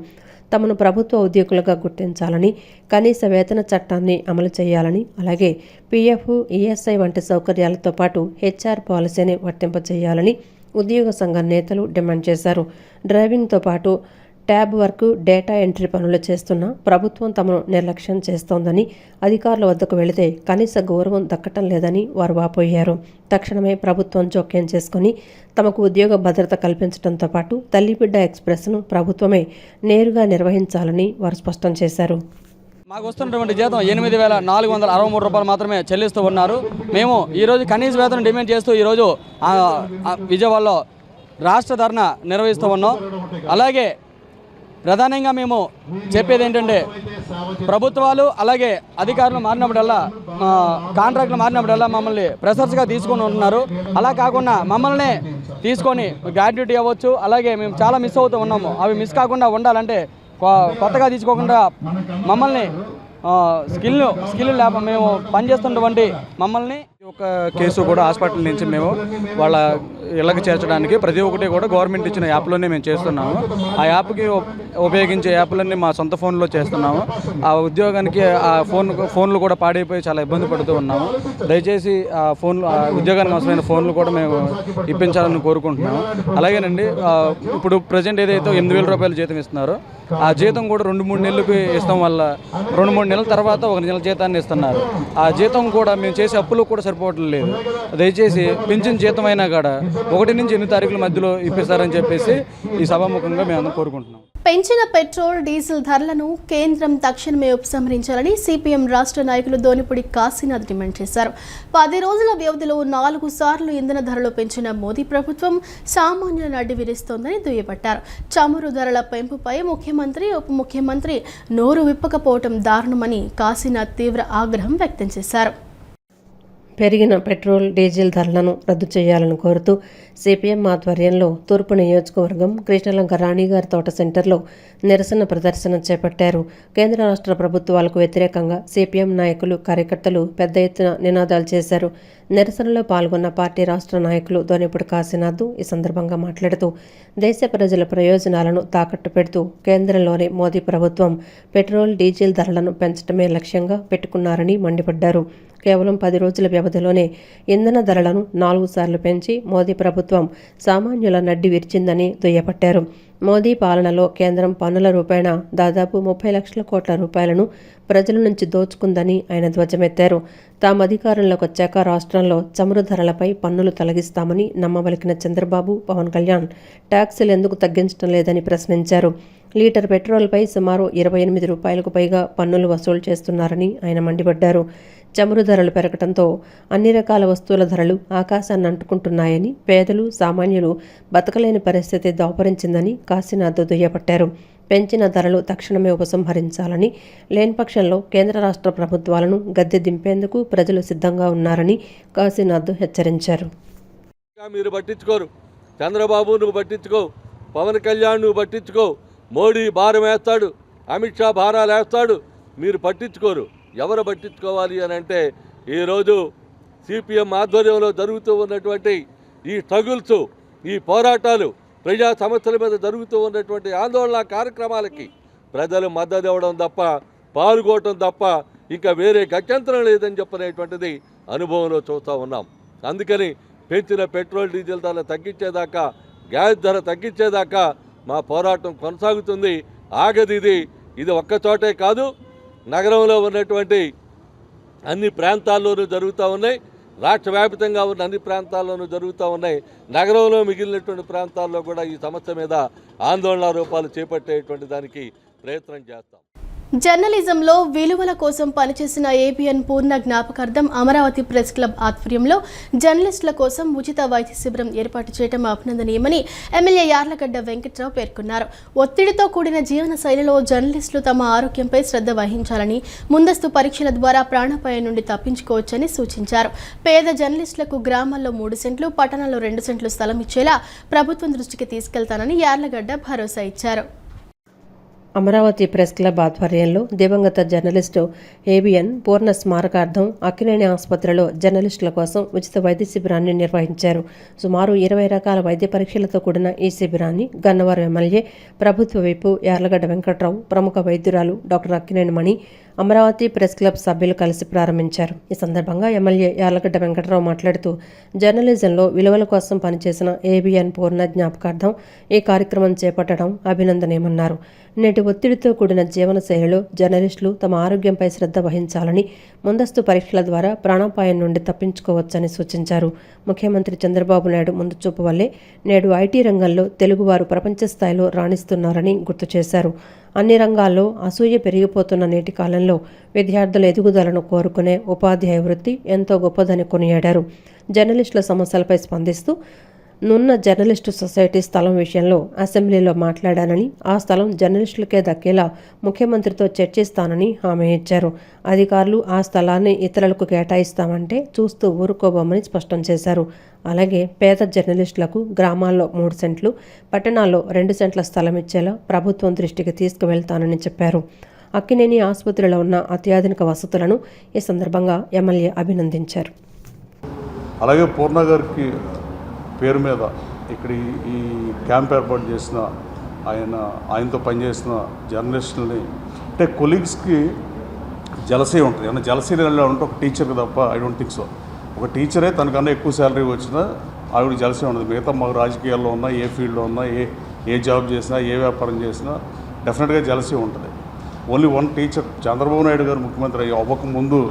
తమను ప్రభుత్వ ఉద్యోగులుగా గుర్తించాలని, కనీస వేతన చట్టాన్ని అమలు చేయాలని, అలాగే పీఎఫ్, ఈఎస్ఐ వంటి సౌకర్యాలతో పాటు హెచ్ఆర్ పాలసీని వర్తింపచేయాలని ఉద్యోగ సంఘం నేతలు డిమాండ్ చేశారు. డ్రైవింగ్తో పాటు ట్యాబ్ వర్క్, డేటా ఎంట్రీ పనులు చేస్తున్న ప్రభుత్వం తమను నిర్లక్ష్యం చేస్తోందని, అధికారుల వద్దకు వెళితే కనీస గౌరవం దక్కటం లేదని వారు వాపోయారు. తక్షణమే ప్రభుత్వం జోక్యం చేసుకుని తమకు ఉద్యోగ భద్రత కల్పించడంతో పాటు తల్లిబిడ్డ ఎక్స్ప్రెస్ను ప్రభుత్వమే నేరుగా నిర్వహించాలని వారు స్పష్టం చేశారు. మాకు వస్తున్నటువంటి జీతం 8,463 రూపాయలు మాత్రమే చెల్లిస్తూ ఉన్నారు. మేము ఈరోజు కనీస వేతనం డిమాండ్ చేస్తూ ఈరోజు విజయవాడలో రాష్ట్ర ధర్నా నిర్వహిస్తూ ఉన్నాం. అలాగే ప్రధానంగా మేము చెప్పేది ఏంటంటే, ప్రభుత్వాలు అలాగే అధికారులు మారినప్పుడల్లా, కాంట్రాక్టులు మారినప్పుడల్లా మమ్మల్ని ప్రెషర్స్గా తీసుకొని ఉంటున్నారు. అలా కాకుండా మమ్మల్ని తీసుకొని గ్రాడ్యుయేటీ అవ్వచ్చు. అలాగే మేము చాలా మిస్ అవుతూ ఉన్నాము. అవి మిస్ కాకుండా ఉండాలంటే కొత్తగా తీసుకోకుండా మమ్మల్ని స్కిల్ ల్యాబ్ మేము పనిచేస్తున్నటువంటి మమ్మల్ని ఒక కేసు కూడా హాస్పిటల్ నుంచి మేము వాళ్ళ ఇళ్ళకి చేర్చడానికి ప్రతి ఒక్కటి కూడా గవర్నమెంట్ ఇచ్చిన యాప్లోనే మేము చేస్తున్నాము. ఆ యాప్కి ఉపయోగించే యాప్లన్నీ మా సొంత ఫోన్లో చేస్తున్నాము. ఆ ఉద్యోగానికి ఆ ఫోన్లు కూడా పాడైపోయి చాలా ఇబ్బంది పడుతూ ఉన్నాము. దయచేసి ఆ ఉద్యోగానికి అవసరమైన ఫోన్లు కూడా మేము ఇప్పించాలని కోరుకుంటున్నాము. అలాగేనండి, ఇప్పుడు ప్రజెంట్ ఏదైతే 8,000 రూపాయలు జీతం ఇస్తున్నారో ఆ జీతం కూడా 2-3 నెలలకి ఇస్తాం వల్ల 2-3 నెలల తర్వాత 1 నెల జీతాన్ని ఇస్తున్నారు. ఆ జీతం కూడా మేము చేసే అప్పులు కూడా సరిపోవట్లేదు. దయచేసి పెంచిన జీతం అయినా కూడా 1 నుంచి 8 తారీఖుల మధ్యలో ఇప్పిస్తారని చెప్పేసి ఈ సభాముఖంగా మేము అందరం కోరుకుంటున్నాం. పెంచిన పెట్రోల్ డీజిల్ ధరలను కేంద్రం తక్షణమే ఉపసంహరించాలని సిపిఎం రాష్ట్ర నాయకులు దోనిపూడి కాశీనాథ్ డిమాండ్ చేశారు. 10 రోజుల వ్యవధిలో 4 సార్లు ఇంధన ధరలు పెంచిన మోదీ ప్రభుత్వం సామాన్యులను అడ్డి విరుస్తోందని దుయ్యబట్టారు. చమురు ధరల పెంపుపై ముఖ్యమంత్రి, ఉప ముఖ్యమంత్రి నోరు విప్పకపోవడం దారుణమని కాశీనాథ్ తీవ్ర ఆగ్రహం వ్యక్తం చేశారు. పెరిగిన పెట్రోల్, డీజిల్ ధరలను రద్దు చేయాలని కోరుతూ సిపిఎం ఆధ్వర్యంలో తూర్పు నియోజకవర్గం కృష్ణలంక రాణిగారి తోట సెంటర్లో నిరసన ప్రదర్శన చేపట్టారు. కేంద్ర రాష్ట్ర ప్రభుత్వాలకు వ్యతిరేకంగా సిపిఎం నాయకులు, కార్యకర్తలు పెద్ద ఎత్తున నినాదాలు చేశారు. నిరసనలో పాల్గొన్న పార్టీ రాష్ట్ర నాయకులు దోనిపూడి కాశీనాథ్ ఈ సందర్భంగా మాట్లాడుతూ దేశ ప్రజల ప్రయోజనాలను తాకట్టు పెడుతూ కేంద్రంలోని మోదీ ప్రభుత్వం పెట్రోల్, డీజిల్ ధరలను పెంచడమే లక్ష్యంగా పెట్టుకున్నారని మండిపడ్డారు. కేవలం 10 రోజుల వ్యవధిలోనే ఇంధన ధరలను 4 సార్లు పెంచి మోదీ ప్రభుత్వం సామాన్యుల నడ్డి విరిచిందని దుయ్యబట్టారు. మోదీ పాలనలో కేంద్రం పన్నుల రూపేణా దాదాపు 30 లక్షల కోట్ల రూపాయలను ప్రజల నుంచి దోచుకుందని ఆయన ధ్వజమెత్తారు. తాము అధికారంలోకి వచ్చాక రాష్ట్రంలో చమురు ధరలపై పన్నులు తొలగిస్తామని నమ్మబలికిన చంద్రబాబు, పవన్ కళ్యాణ్ ట్యాక్సులు ఎందుకు తగ్గించడం లేదని ప్రశ్నించారు. లీటర్ పెట్రోల్పై సుమారు 28 రూపాయలకు పైగా పన్నులు వసూలు చేస్తున్నారని ఆయన మండిపడ్డారు. చమురు ధరలు పెరగడంతో అన్ని రకాల వస్తువుల ధరలు ఆకాశాన్ని అంటుకుంటున్నాయని, పేదలు, సామాన్యులు బతకలేని పరిస్థితి దాపురించిందని కాశీనాథ్ దుయ్యబట్టారు. పెంచిన ధరలు తక్షణమే ఉపసంహరించాలని, లేని పక్షంలో కేంద్ర రాష్ట్ర ప్రభుత్వాలను గద్దె దింపేందుకు ప్రజలు సిద్ధంగా ఉన్నారని కాశీనాథ్ హెచ్చరించారు. మీరు పట్టించుకోరు, చంద్రబాబు నువ్వు పట్టించుకో, పవన్ కళ్యాణ్ నువ్వు పట్టించుకో, మోడీ భారం వేస్తాడు, అమిత్ షా భారాలు వేస్తాడు, మీరు పట్టించుకోరు. ఎవరు పట్టించుకోవాలి అని అంటే ఈరోజు సిపిఎం ఆధ్వర్యంలో జరుగుతూ ఉన్నటువంటి ఈ స్ట్రగుల్స్, ఈ పోరాటాలు, ప్రజా సమస్యల మీద జరుగుతూ ఉన్నటువంటి ఆందోళన కార్యక్రమాలకి ప్రజలు మద్దతు ఇవ్వడం తప్ప, పాల్గొనడం తప్ప ఇంకా వేరే గత్యంతరం లేదని చెప్పనేటువంటిది అనుభవంలో చూస్తూ ఉన్నాం. అందుకని పెంచిన పెట్రోల్, డీజిల్ ధర తగ్గించేదాకా, గ్యాస్ ధర తగ్గించేదాకా మా పోరాటం కొనసాగుతుంది, ఆగది. ఇది ఒక్కచోటే కాదు, నగరంలో ఉన్నటువంటి అన్ని ప్రాంతాల్లోనూ జరుగుతూ ఉన్నాయి, రాష్ట్ర వ్యాప్తంగా ఉన్న అన్ని ప్రాంతాల్లోనూ జరుగుతూ ఉన్నాయి. నగరంలో మిగిలినటువంటి ప్రాంతాల్లో కూడా ఈ సమస్య మీద ఆందోళన రూపాలు చేపట్టేటువంటి దానికి ప్రయత్నం చేస్తాం. జర్నలిజంలో విలువల కోసం పనిచేసిన ఏబిఎన్ పూర్ణ జ్ఞాపకార్థం అమరావతి ప్రెస్ క్లబ్ ఆధ్వర్యంలో జర్నలిస్టుల కోసం ఉచిత వైద్య శిబిరం ఏర్పాటు చేయడం అభినందనీయమని ఎమ్మెల్యే యార్లగడ్డ వెంకట్రావు పేర్కొన్నారు. ఒత్తిడితో కూడిన జీవన శైలిలో జర్నలిస్టులు తమ ఆరోగ్యంపై శ్రద్ధ వహించాలని, ముందస్తు పరీక్షల ద్వారా ప్రాణాపాయం నుండి తప్పించుకోవచ్చని సూచించారు. పేద జర్నలిస్టులకు గ్రామాల్లో 3 సెంట్లు, పట్టణాల్లో 2 సెంట్లు స్థలం ఇచ్చేలా ప్రభుత్వం దృష్టికి తీసుకెళ్తానని యార్లగడ్డ భరోసా ఇచ్చారు. అమరావతి ప్రెస్ క్లబ్ ఆధ్వర్యంలో దివంగత జర్నలిస్టు ఏబిఎన్ పూర్ణ స్మారకార్థం అక్కినేని ఆసుపత్రిలో జర్నలిస్టుల కోసం ఉచిత వైద్య శిబిరాన్ని నిర్వహించారు. సుమారు 20 రకాల వైద్య పరీక్షలతో కూడిన ఈ శిబిరాన్ని గన్నవరం ఎమ్మెల్యే, ప్రభుత్వ విప్ యార్లగడ్డ వెంకట్రావు, ప్రముఖ వైద్యురాలు డాక్టర్ అక్కినేని మణి, అమరావతి ప్రెస్ క్లబ్ సభ్యులు కలిసి ప్రారంభించారు. ఈ సందర్భంగా ఎమ్మెల్యే యార్లగడ్డ వెంకట్రావు మాట్లాడుతూ జర్నలిజంలో విలువల కోసం పనిచేసిన ఏబిఎన్ పూర్ణ జ్ఞాపకార్థం ఈ కార్యక్రమం చేపట్టడం అభినందనీయమన్నారు. నేటి ఒత్తిడితో కూడిన జీవనశైలిలో జర్నలిస్టులు తమ ఆరోగ్యంపై శ్రద్ధ వహించాలని, ముందస్తు పరీక్షల ద్వారా ప్రాణాపాయం నుండి తప్పించుకోవచ్చని సూచించారు. ముఖ్యమంత్రి చంద్రబాబు నాయుడు ముందు చూపు వల్లే నేడు ఐటీ రంగంలో తెలుగువారు ప్రపంచ స్థాయిలో రాణిస్తున్నారని గుర్తు చేశారు. అన్ని రంగాల్లో అసూయ పెరిగిపోతున్న నేటి కాలంలో విద్యార్థుల ఎదుగుదలను కోరుకునే ఉపాధ్యాయ వృత్తి ఎంతో గొప్పదని కొనియాడారు. జర్నలిస్టుల సమస్యలపై స్పందిస్తూ నున్న జర్నలిస్టు సొసైటీ స్థలం విషయంలో అసెంబ్లీలో మాట్లాడానని, ఆ స్థలం జర్నలిస్టులకే దక్కేలా ముఖ్యమంత్రితో చర్చిస్తానని హామీ ఇచ్చారు. అధికారులు ఆ స్థలాన్ని ఇతరులకు కేటాయిస్తామంటే చూస్తూ ఊరుకోబోమని స్పష్టం చేశారు. అలాగే పేద జర్నలిస్టులకు గ్రామాల్లో 3 సెంట్లు, పట్టణాల్లో 2 సెంట్ల స్థలం ఇచ్చేలా ప్రభుత్వం దృష్టికి తీసుకువెళ్తానని చెప్పారు. అక్కినేని ఆసుపత్రిలో ఉన్న అత్యాధునిక వసతులను ఈ సందర్భంగా ఎమ్మెల్యే అభినందించారు. అలాగే పూర్ణ గారికి పేరు మీద ఇక్కడ ఈ క్యాంప్ ఏర్పాటు చేసిన ఆయనతో పనిచేసిన జర్నలిస్టులని, అంటే కొలీగ్స్కి జలసీ ఉంటుంది. ఏమన్నా జలసీ ఉంటే ఒక టీచర్కి తప్ప ఐ డోంట్ థింక్ సో. ఒక టీచరే తనకన్నా ఎక్కువ శాలరీ వచ్చినా ఆవిడ జలసీ ఉండదు. మిగతా మాకు రాజకీయాల్లో ఉన్నా, ఏ ఫీల్డ్లో ఉన్నా, ఏ జాబ్ చేసినా, ఏ వ్యాపారం చేసినా డెఫినెట్గా జలసీ ఉంటుంది. Only one teacher. Chandrababu Naidu గారు ముఖ్యమంత్రి అవ్వకముందు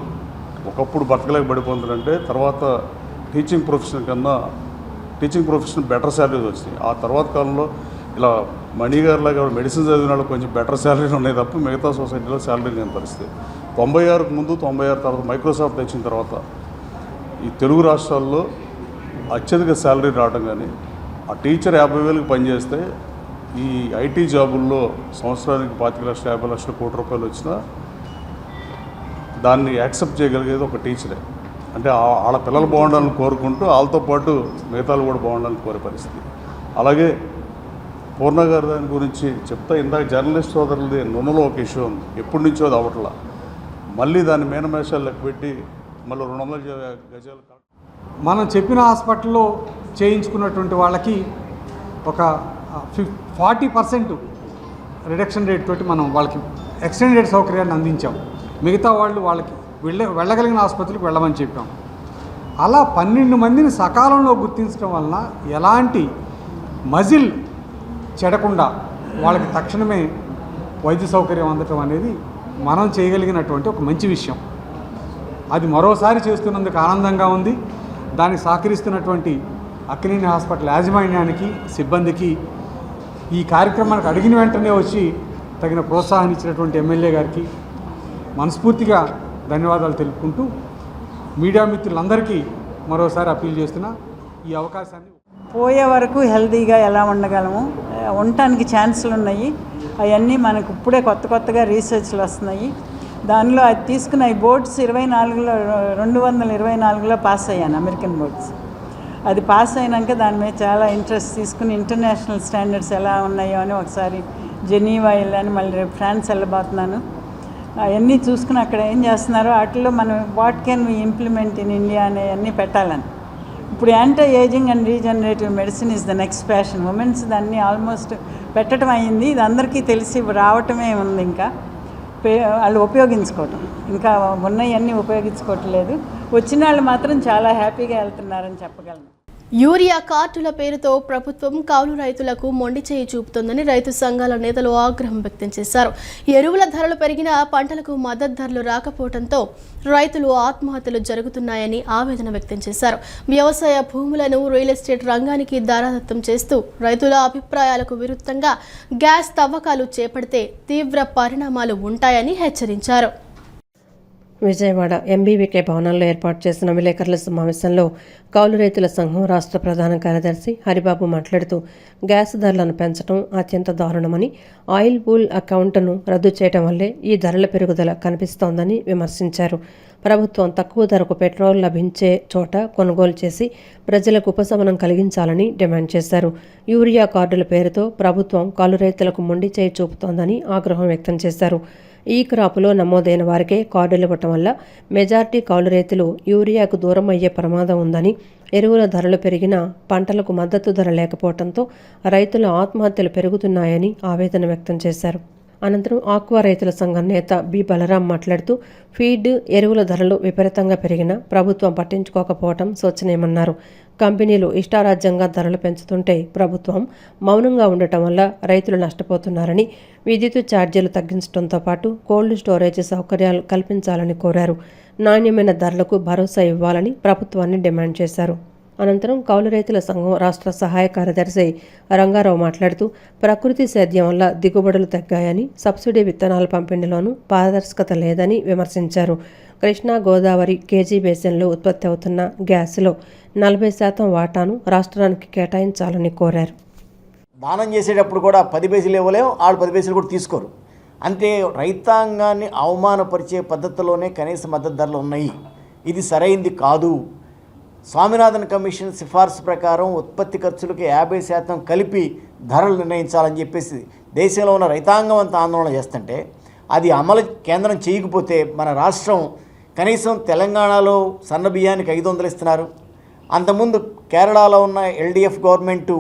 ఒకప్పుడు బతకలేక పడిపోతుందంటే తర్వాత టీచింగ్ ప్రొఫెషన్ బెటర్ శాలరీస్ వచ్చినాయి. ఆ తర్వాత కాలంలో ఇలా మణి గారిలాగా మెడిసిన్ చదివిన వాళ్ళు కొంచెం బెటర్ శాలరీలు ఉన్నాయి తప్ప మిగతా సొసైటీలో శాలరీ లేని పరిస్థితి. 96కు ముందు, 96 తర్వాత మైక్రోసాఫ్ట్ వచ్చిన తర్వాత ఈ తెలుగు రాష్ట్రాల్లో అత్యధిక శాలరీ రావడం, కానీ ఆ టీచర్ 50,000కి పనిచేస్తే ఈ ఐటీ జాబుల్లో సంవత్సరానికి 25 లక్షలు, 50 లక్షల, కోటి రూపాయలు వచ్చినా దాన్ని యాక్సెప్ట్ చేయగలిగేది ఒక టీచరే. అంటే వాళ్ళ పిల్లలు బాగుండాలని కోరుకుంటూ వాళ్ళతో పాటు మిగతాలు కూడా బాగుండాలని కోరే పరిస్థితి. అలాగే పూర్ణ గారి దాని గురించి చెప్తా, ఇందాక జర్నలిస్ట్ సోదరులది నున్నలో ఒక ఇష్యూ ఉంది. ఎప్పటి నుంచో అది అవట్లా, మళ్ళీ దాన్ని మేనమేషాలు లెక్క పెట్టి మళ్ళీ 200 గజాలు. మనం చెప్పిన హాస్పిటల్లో చేయించుకున్నటువంటి వాళ్ళకి ఒక 40% రిడక్షన్ రేట్ తోటి మనం వాళ్ళకి ఎక్స్టెండెడ్ సౌకర్యాన్ని అందించాం. మిగతా వాళ్ళకి వెళ్ళగలిగిన ఆసుపత్రికి వెళ్ళమని చెప్పాం. అలా 12 మందిని సకాలంలో గుర్తించడం వలన ఎలాంటి మజిల్ చెడకుండా వాళ్ళకి తక్షణమే వైద్య సౌకర్యం అందటం అనేది మనం చేయగలిగినటువంటి ఒక మంచి విషయం. అది మరోసారి చేస్తున్నందుకు ఆనందంగా ఉంది. దానికి సహకరిస్తున్నటువంటి అక్కినేని హాస్పిటల్ యాజమాన్యానికి, సిబ్బందికి, ఈ కార్యక్రమానికి అడిగిన వెంటనే వచ్చి తగిన ప్రోత్సాహాన్ని ఇచ్చినటువంటి ఎమ్మెల్యే గారికి మనస్ఫూర్తిగా ధన్యవాదాలు తెలుపుకుంటూ మీడియా మిత్రులందరికీ మరోసారి అప్పీల్ చేస్తున్నా ఈ అవకాశాన్ని. పోయే వరకు హెల్తీగా ఎలా ఉండగలము, ఉండటానికి ఛాన్సులు ఉన్నాయి. అవన్నీ మనకు ఇప్పుడే కొత్తగా రీసెర్చ్లు వస్తున్నాయి. దానిలో అది తీసుకున్న ఈ బోర్డ్స్ 224లో పాస్ అయ్యాను, అమెరికన్ బోర్డ్స్. అది పాస్ అయినాక దాని మీద చాలా ఇంట్రెస్ట్ తీసుకుని ఇంటర్నేషనల్ స్టాండర్డ్స్ ఎలా ఉన్నాయో అని ఒకసారి జెనీవా వెళ్ళాను, మళ్ళీ రేపు ఫ్రాన్స్ వెళ్ళబోతున్నాను. అవన్నీ చూసుకుని అక్కడ ఏం చేస్తున్నారో వాటిలో మనం what can we implement in India అనేవన్నీ పెట్టాలని. ఇప్పుడు anti ageing and regenerative medicine is the next fashion. Women's దాన్ని ఆల్మోస్ట్ పెట్టడం అయింది. ఇది అందరికీ తెలిసి రావటమే ఉంది. ఇంకా వాళ్ళు ఉపయోగించుకోవటం, ఇంకా ఉన్నవన్నీ ఉపయోగించుకోవట్లేదు. వచ్చిన వాళ్ళు మాత్రం చాలా హ్యాపీగా వెళ్తున్నారని చెప్పగలను. యూరియా కార్డుల పేరుతో ప్రభుత్వం కౌలు రైతులకు మొండి చేయి చూపుతోందని రైతు సంఘాల నేతలు ఆగ్రహం వ్యక్తం చేశారు. ఎరువుల ధరలు పెరిగినా పంటలకు మద్దతు ధరలు రాకపోవడంతో రైతులు ఆత్మహత్యలు జరుగుతున్నాయని ఆవేదన వ్యక్తం చేశారు. వ్యవసాయ భూములను రియల్ ఎస్టేట్ రంగానికి దారాదత్తం చేస్తూ రైతుల అభిప్రాయాలకు విరుద్ధంగా గ్యాస్ తవ్వకాలు చేపడితే తీవ్ర పరిణామాలు ఉంటాయని హెచ్చరించారు. విజయవాడ ఎంబీవీకే భవనంలో ఏర్పాటు చేసిన విలేకరుల సమావేశంలో కౌలు రైతుల సంఘం రాష్ట్ర ప్రధాన కార్యదర్శి హరిబాబు మాట్లాడుతూ గ్యాస్ ధరలను పెంచడం అత్యంత దారుణమని, ఆయిల్ పూల్ అకౌంట్ను రద్దు చేయడం వల్లే ఈ ధరల పెరుగుదల కనిపిస్తోందని విమర్శించారు. ప్రభుత్వం తక్కువ ధరకు పెట్రోల్ లభించే చోట కొనుగోలు చేసి ప్రజలకు ఉపశమనం కలిగించాలని డిమాండ్ చేశారు. యూరియా కార్డుల పేరుతో ప్రభుత్వం కౌలు రైతులకు మొండి చేయి చూపుతోందని ఆగ్రహం వ్యక్తం చేశారు. ఈ క్రాపులో నమోదైన వారికే కార్డులు ఇవ్వటం వల్ల మెజార్టీ కౌలు రైతులు యూరియాకు దూరం అయ్యే ప్రమాదం ఉందని, ఎరువుల ధరలు పెరిగినా పంటలకు మద్దతు ధర లేకపోవడంతో రైతుల ఆత్మహత్యలు పెరుగుతున్నాయని ఆవేదన వ్యక్తం చేశారు. అనంతరం ఆక్వా రైతుల సంఘం నేత బి బలరాం మాట్లాడుతూ ఫీడ్, ఎరువుల ధరలు విపరీతంగా పెరిగినా ప్రభుత్వం పట్టించుకోకపోవడం శోచనీయమన్నారు. కంపెనీలు ఇష్టారాజ్యంగా ధరలు పెంచుతుంటే ప్రభుత్వం మౌనంగా ఉండటం వల్ల రైతులు నష్టపోతున్నారని, విద్యుత్ ఛార్జీలు తగ్గించడంతో పాటు కోల్డ్ స్టోరేజ్ సౌకర్యాలు కల్పించాలని కోరారు. నాణ్యమైన ధరలకు భరోసా ఇవ్వాలని ప్రభుత్వాన్ని డిమాండ్ చేశారు. అనంతరం కౌలు రైతుల సంఘం రాష్ట్ర సహాయ కార్యదర్శి రంగారావు మాట్లాడుతూ ప్రకృతి సేద్యం వల్ల దిగుబడులు తగ్గాయని, సబ్సిడీ విత్తనాల పంపిణీలోనూ పారదర్శకత లేదని విమర్శించారు. కృష్ణా గోదావరి కేజీ బేసిన్లో ఉత్పత్తి అవుతున్న గ్యాస్లో 40% వాటాను రాష్ట్రానికి కేటాయించాలని కోరారు. దానం చేసేటప్పుడు కూడా 10 పైసలు ఇవ్వలేము, వాళ్ళు 10 పైసలు కూడా తీసుకోరు. అంటే రైతాంగాన్ని అవమానపరిచే పద్ధతిలోనే కనీస మద్దతు ధరలు ఉన్నాయి. ఇది సరైంది కాదు. స్వామినాథన్ కమిషన్ సిఫార్సు ప్రకారం ఉత్పత్తి ఖర్చులకు 50% కలిపి ధరలు నిర్ణయించాలని చెప్పేసి దేశంలో ఉన్న రైతాంగం అంతా ఆందోళన చేస్తుంటే అది అమలు కేంద్రం చేయకపోతే మన రాష్ట్రం కనీసం తెలంగాణలో సన్న బియ్యానికి 500 ఇస్తున్నారు. అంతకుముందు కేరళలో ఉన్న ఎల్డిఎఫ్ గవర్నమెంటు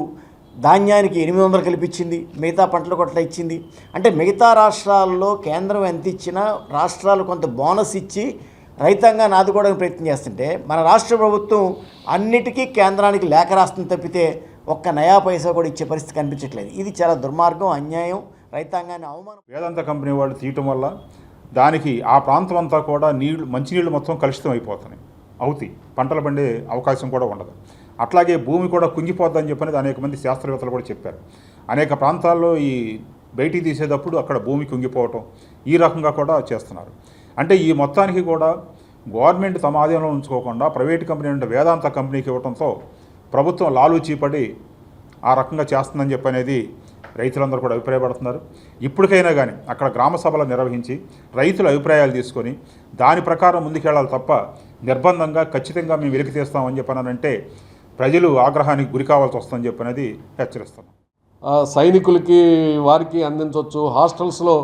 ధాన్యానికి 800 కల్పించింది, మిగతా పంటలు కొట్ల ఇచ్చింది. అంటే మిగతా రాష్ట్రాల్లో కేంద్రం ఎంత ఇచ్చినా రాష్ట్రాలు కొంత బోనస్ ఇచ్చి రైతాంగాన్ని ఆదుకోవడానికి ప్రయత్నం చేస్తుంటే మన రాష్ట్ర ప్రభుత్వం అన్నిటికీ కేంద్రానికి లేఖ రాస్తుంది తప్పితే ఒక్క నయా పైసా కూడా ఇచ్చే పరిస్థితి కనిపించట్లేదు. ఇది చాలా దుర్మార్గం, అన్యాయం, రైతాంగాన్ని అవమానం. వేదాంత కంపెనీ వాళ్ళు తీయటం వల్ల దానికి ఆ ప్రాంతం అంతా కూడా మంచినీళ్ళు మొత్తం కలుషితం అయిపోతున్నాయి, అవుతాయి, పంటలు పండే అవకాశం కూడా ఉండదు. అట్లాగే భూమి కూడా కుంగిపోద్దని చెప్పనేది అనేక మంది శాస్త్రవేత్తలు కూడా చెప్పారు. అనేక ప్రాంతాల్లో ఈ బయటికి తీసేటప్పుడు అక్కడ భూమి కుంగిపోవటం ఈ రకంగా కూడా చేస్తున్నారు. అంటే ఈ మొత్తానికి కూడా గవర్నమెంట్ తమ ఆధీనంలో ఉంచుకోకుండా ప్రైవేట్ కంపెనీ అంటే వేదాంత కంపెనీకి ఇవ్వడంతో ప్రభుత్వం లాలూచీపడి ఆ రకంగా చేస్తుందని చెప్పనేది రైతులందరూ కూడా అభిప్రాయపడుతున్నారు. ఇప్పటికైనా కానీ అక్కడ గ్రామ సభలు నిర్వహించి రైతుల అభిప్రాయాలు తీసుకొని దాని ప్రకారం ముందుకెళ్ళాలి తప్ప నిర్బంధంగా ఖచ్చితంగా మేము వెలికి తీస్తామని చెప్పానంటే ప్రజలు ఆగ్రహానికి గురి కావాల్సి వస్తుందని చెప్పనేది హెచ్చరిస్తున్నాం. సైనికులకి వారికి అందించవచ్చు, హాస్టల్స్లో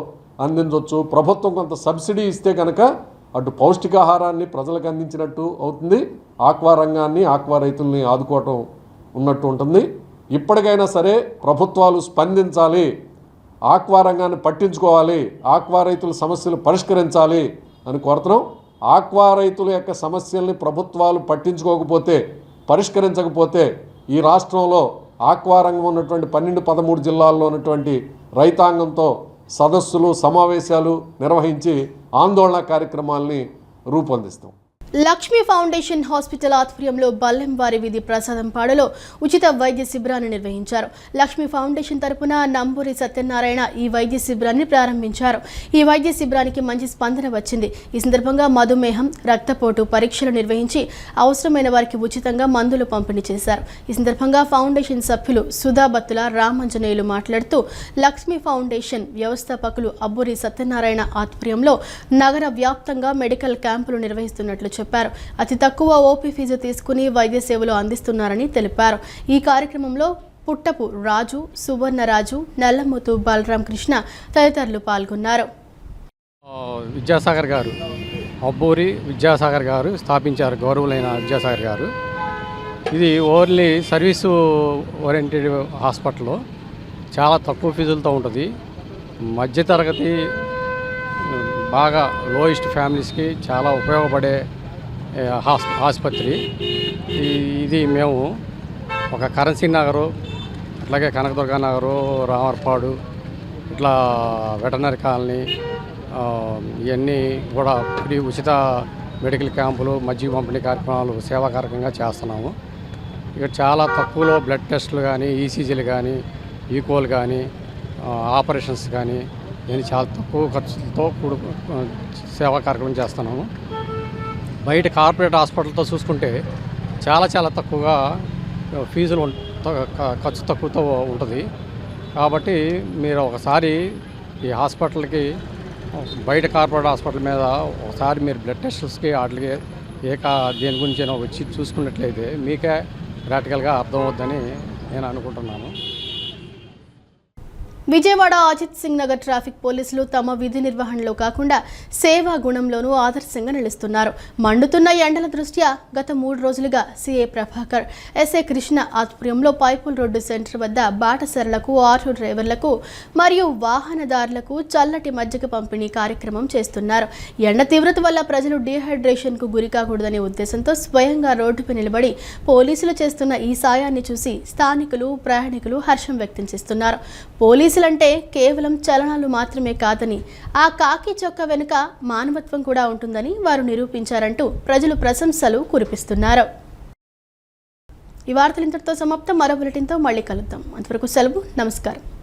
అందించవచ్చు. ప్రభుత్వం కొంత సబ్సిడీ ఇస్తే కనుక అటు పౌష్టికాహారాన్ని ప్రజలకు అందించినట్టు అవుతుంది, ఆక్వా రంగాన్ని ఆక్వా రైతుల్ని ఆదుకోవటం ఉన్నట్టు ఉంటుంది. ఇప్పటికైనా సరే ప్రభుత్వాలు స్పందించాలి, ఆక్వా రంగాన్ని పట్టించుకోవాలి, ఆక్వా రైతుల సమస్యలు పరిష్కరించాలి అని కోరుతున్నాం. ఆక్వా రైతుల యొక్క సమస్యల్ని ప్రభుత్వాలు పట్టించుకోకపోతే, పరిష్కరించకపోతే ఈ రాష్ట్రంలో ఆక్వా రంగం ఉన్నటువంటి 12-13 జిల్లాల్లో ఉన్నటువంటి రైతాంగంతో సదస్సులు, సమావేశాలు నిర్వహించి ఆందోళన కార్యక్రమాల్ని రూపొందిస్తాం. లక్ష్మీ ఫౌండేషన్ హాస్పిటల్ ఆధ్వర్యంలో బల్లెంవారి వీధి ప్రసాదంపాడులో ఉచిత వైద్య శిబిరాన్ని నిర్వహించారు. లక్ష్మీ ఫౌండేషన్ తరపున నంబూరి సత్యనారాయణ ఈ వైద్య శిబిరాన్ని ప్రారంభించారు. ఈ వైద్య శిబిరానికి మంచి స్పందన వచ్చింది. ఈ సందర్భంగా మధుమేహం, రక్తపోటు పరీక్షలు నిర్వహించి అవసరమైన వారికి ఉచితంగా మందులు పంపిణీ చేశారు. ఈ సందర్భంగా ఫౌండేషన్ సభ్యులు సుధా బత్తుల, రామంజనేయులు మాట్లాడుతూ లక్ష్మీ ఫౌండేషన్ వ్యవస్థాపకులు అబ్బూరి సత్యనారాయణ ఆధ్వర్యంలో నగర వ్యాప్తంగా మెడికల్ క్యాంపులు నిర్వహిస్తున్నట్లు చెప్పారు. అతి తక్కువ ఓపీ ఫీజు తీసుకుని వైద్య సేవలు అందిస్తున్నారని తెలిపారు. ఈ కార్యక్రమంలో పుట్టపు రాజు, సువర్ణరాజు, నల్లమూతు బలరాం కృష్ణ తదితరులు పాల్గొన్నారు. విద్యాసాగర్ గారు, అబ్బూరి విద్యాసాగర్ గారు స్థాపించారు. గౌరవులైన విద్యాసాగర్ గారు. ఇది ఓన్లీ సర్వీసు ఓరియంటెడ్ హాస్పిటల్, చాలా తక్కువ ఫీజులతో ఉంటుంది. మధ్యతరగతి బాగా లోయెస్ట్ ఫ్యామిలీస్కి చాలా ఉపయోగపడే ఆసుపత్రి ఇది. మేము ఒక కరెన్సీ నగరు, అట్లాగే కనకదుర్గ నగరు, రామర్పాడు, ఇట్లా వెటనరీ కాలనీ ఇవన్నీ కూడా ఫ్రీ ఉచిత మెడికల్ క్యాంపులు, మజ్జిగ పంపిణీ కార్యక్రమాలు సేవాకారకంగా చేస్తున్నాము. ఇక్కడ చాలా తక్కువలో బ్లడ్ టెస్టులు కానీ, ఈసీజీలు కానీ, ఈకోలు కానీ, ఆపరేషన్స్ కానీ ఇవన్నీ చాలా తక్కువ ఖర్చులతో సేవా కార్యక్రమం చేస్తున్నాము. బయట కార్పొరేట్ హాస్పిటల్తో చూసుకుంటే చాలా చాలా తక్కువగా ఫీజులు ఖర్చు తక్కువతో ఉంటుంది. కాబట్టి మీరు ఒకసారి ఈ హాస్పిటల్కి బయట కార్పొరేట్ హాస్పిటల్ మీద ఒకసారి మీరు బ్లడ్ టెస్ట్స్కి వాటికి దేని గురించి వచ్చి చూసుకున్నట్లయితే మీకే ప్రాక్టికల్గా అర్థమవుద్దని నేను అనుకుంటున్నాను. విజయవాడ అజిత్ సింగ్ నగర్ ట్రాఫిక్ పోలీసులు తమ విధి నిర్వహణలో కాకుండా సేవా గుణంలోనూ ఆదర్శంగా నిలుస్తున్నారు. మండుతున్న ఎండల దృష్ట్యా గత 3 రోజులుగా సిఐ ప్రభాకర్, ఎస్ఐ కృష్ణ ఆధ్వర్యంలో పైపుల్ రోడ్డు సెంటర్ వద్ద బాటసారులకు, ఆటో డ్రైవర్లకు మరియు వాహనదారులకు చల్లటి మజ్జిగ పంపిణీ కార్యక్రమం చేస్తున్నారు. ఎండ తీవ్రత వల్ల ప్రజలు డీహైడ్రేషన్కు గురి కాకూడదనే ఉద్దేశంతో స్వయంగా రోడ్డుపై నిలబడి పోలీసులు చేస్తున్న ఈ సాయాన్ని చూసి స్థానికులు, ప్రయాణికులు హర్షం వ్యక్తం చేస్తున్నారు. పోలీసులంటే కేవలం చలనాలు మాత్రమే కాదని, ఆ కాకి చొక్కా వెనుక మానవత్వం కూడా ఉంటుందని వారు నిరూపించారంటూ ప్రజలు ప్రశంసలు కురిపిస్తున్నారు. ఈ వార్తలు ఇంతటితో సమాప్తం. మరో బులెటిన్తో మళ్ళీ కలుద్దాం. అంతవరకు సెలవు. నమస్కారం.